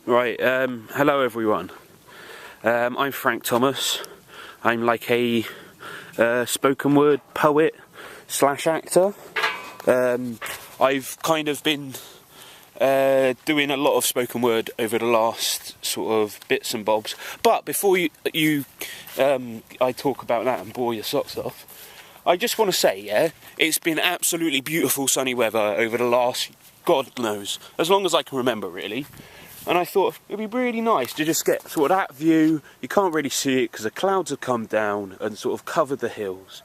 Right, hello everyone. I'm Frank Thomas. I'm like a spoken word poet slash actor. I've kind of been doing a lot of spoken word over the last sort of bits and bobs. But before I talk about that and bore your socks off, I just want to say, it's been absolutely beautiful sunny weather over the last, God knows, as long as I can remember really. And I thought it'd be really nice to just get sort of that view. You can't really see it because the clouds have come down and sort of covered the hills.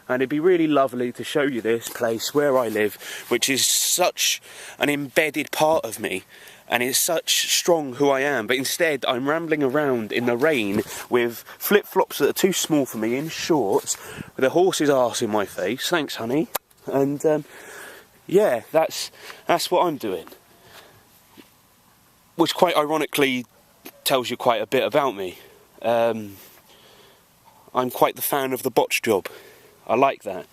And it'd be really lovely to show you this place where I live, which is such an embedded part of me. And it's such strong who I am. But instead, I'm rambling around in the rain with flip-flops that are too small for me, in shorts, with a horse's arse in my face. Thanks, honey. And, yeah, that's what I'm doing. Which quite ironically tells you quite a bit about me. I'm quite the fan of the botch job. I like that.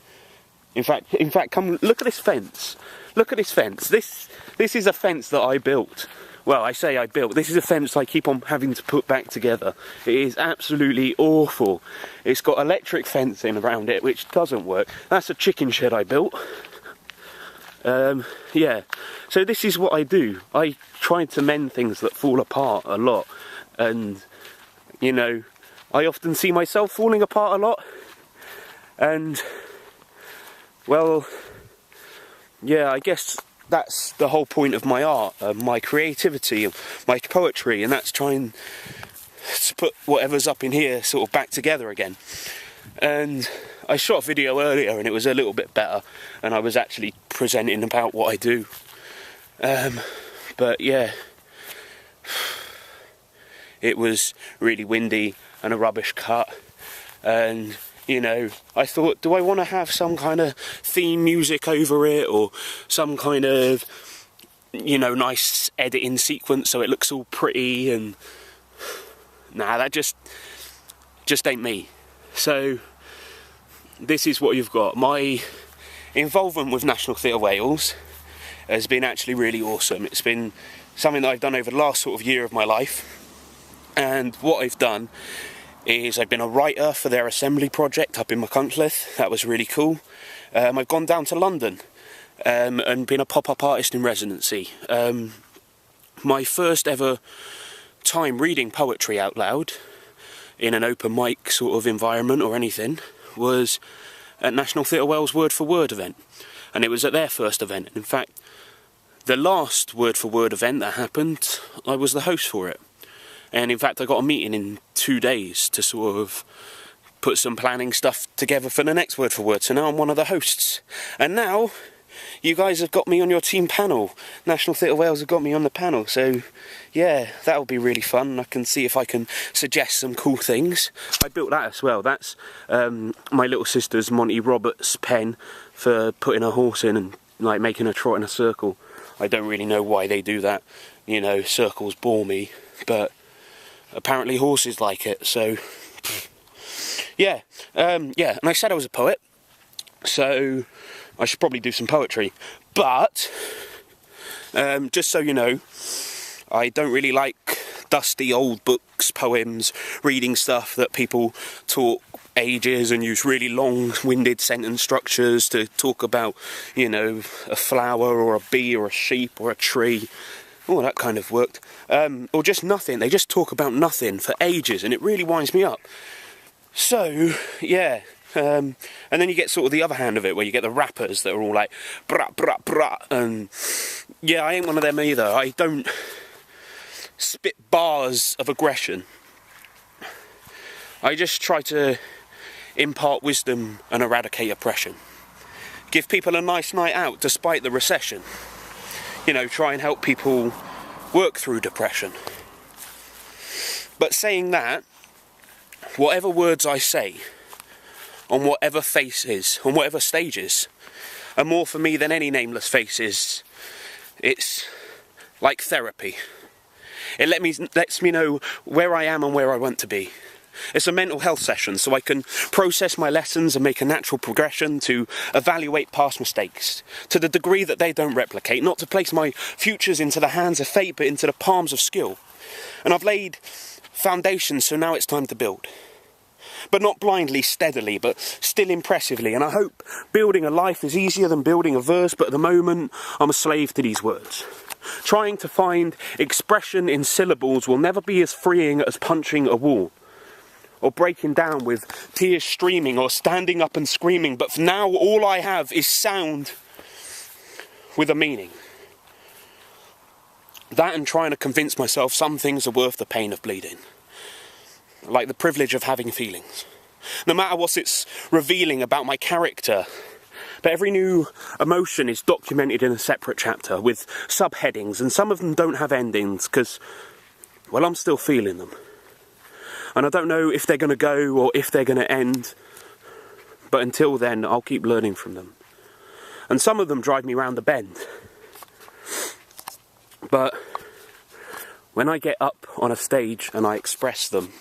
In fact, come look at this fence. Look at this fence. This is a fence that I built. Well, I say I built. This is a fence I keep on having to put back together. It is absolutely awful. It's got electric fencing around it, which doesn't work. That's a chicken shed I built. Yeah, so this is what I do. I try to mend things that fall apart a lot, and you know, I often see myself falling apart a lot, and well, yeah, I guess that's the whole point of my art, my creativity, my poetry, and that's trying to put whatever's up in here sort of back together again. And I shot a video earlier and it was a little bit better, and I was actually presenting about what I do. But yeah, it was really windy and a rubbish cut, and you know, I thought, do I want to have some kind of theme music over it, or some kind of, you know, nice editing sequence so it looks all pretty? And nah, that just ain't me. So this is what you've got. My involvement with National Theatre Wales has been actually really awesome. It's been something that I've done over the last sort of year of my life. And what I've done is I've been a writer for their assembly project up in Machynlleth. That was really cool. I've gone down to London and been a pop-up artist in residency. My first ever time reading poetry out loud in an open mic sort of environment or anything was at National Theatre Wales Word for Word event, and it was at their first event. In fact, the last Word for Word event that happened, I was the host for it, and in fact I got a meeting in 2 days to sort of put some planning stuff together for the next Word for Word, so now I'm one of the hosts. And now you guys have got me on your team panel. National Theatre Wales have got me on the panel, so yeah, that'll be really fun. I can see if I can suggest some cool things. I built that as well. That's my little sister's Monty Roberts pen for putting a horse in and like making her trot in a circle. I don't really know why they do that. You know, circles bore me, but apparently horses like it, so yeah. Yeah, and I said I was a poet, so I should probably do some poetry. But just so you know, I don't really like dusty old books, poems, reading stuff that people talk ages and use really long-winded sentence structures to talk about, you know, a flower or a bee or a sheep or a tree. Oh, that kind of worked. Or just nothing. They just talk about nothing for ages, and it really winds me up. So, yeah. And then you get sort of the other hand of it, where you get the rappers that are all like, brah, brah, brah. And yeah, I ain't one of them either. I don't spit bars of aggression. I just try to impart wisdom and eradicate oppression. Give people a nice night out despite the recession. You know, try and help people work through depression. But saying that, whatever words I say, on whatever faces, on whatever stages, are more for me than any nameless faces. It's like therapy. It lets me know where I am and where I want to be. It's a mental health session, so I can process my lessons and make a natural progression to evaluate past mistakes, to the degree that they don't replicate, not to place my futures into the hands of fate, but into the palms of skill. And I've laid foundations, so now it's time to build. But not blindly, steadily, but still impressively. And I hope building a life is easier than building a verse, but at the moment, I'm a slave to these words. Trying to find expression in syllables will never be as freeing as punching a wall, or breaking down with tears streaming, or standing up and screaming. But for now, all I have is sound with a meaning. That and trying to convince myself some things are worth the pain of bleeding. Like the privilege of having feelings. No matter what it's revealing about my character. But every new emotion is documented in a separate chapter with subheadings, and some of them don't have endings because, well, I'm still feeling them. And I don't know if they're going to go or if they're going to end. But until then, I'll keep learning from them. And some of them drive me round the bend. But when I get up on a stage and I express them,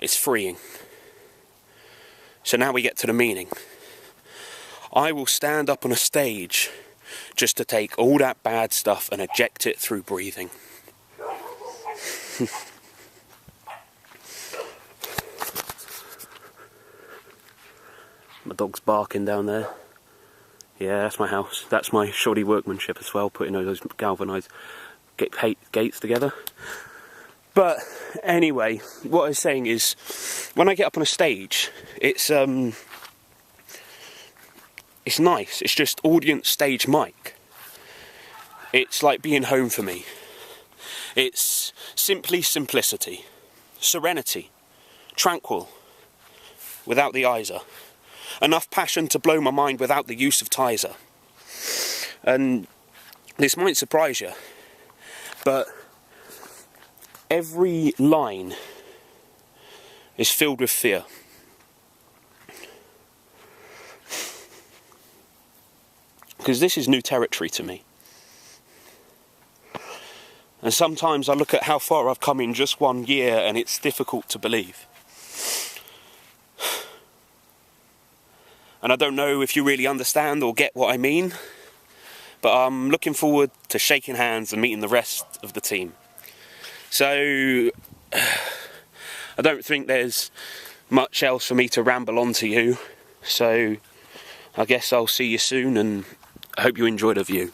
it's freeing. So now we get to the meaning. I will stand up on a stage just to take all that bad stuff and eject it through breathing. My dog's barking down there. Yeah, that's my house. That's my shoddy workmanship as well, putting those galvanised gates together. But anyway, what I was saying is, when I get up on a stage, it's nice. It's just audience stage mic. It's like being home for me. It's simply simplicity, serenity, tranquil, without the Iser. Enough passion to blow my mind without the use of Tizer. And this might surprise you, but every line is filled with fear. Because this is new territory to me. And sometimes I look at how far I've come in just 1 year and it's difficult to believe. And I don't know if you really understand or get what I mean, but I'm looking forward to shaking hands and meeting the rest of the team. So, I don't think there's much else for me to ramble on to you, so I guess I'll see you soon, and I hope you enjoy the view.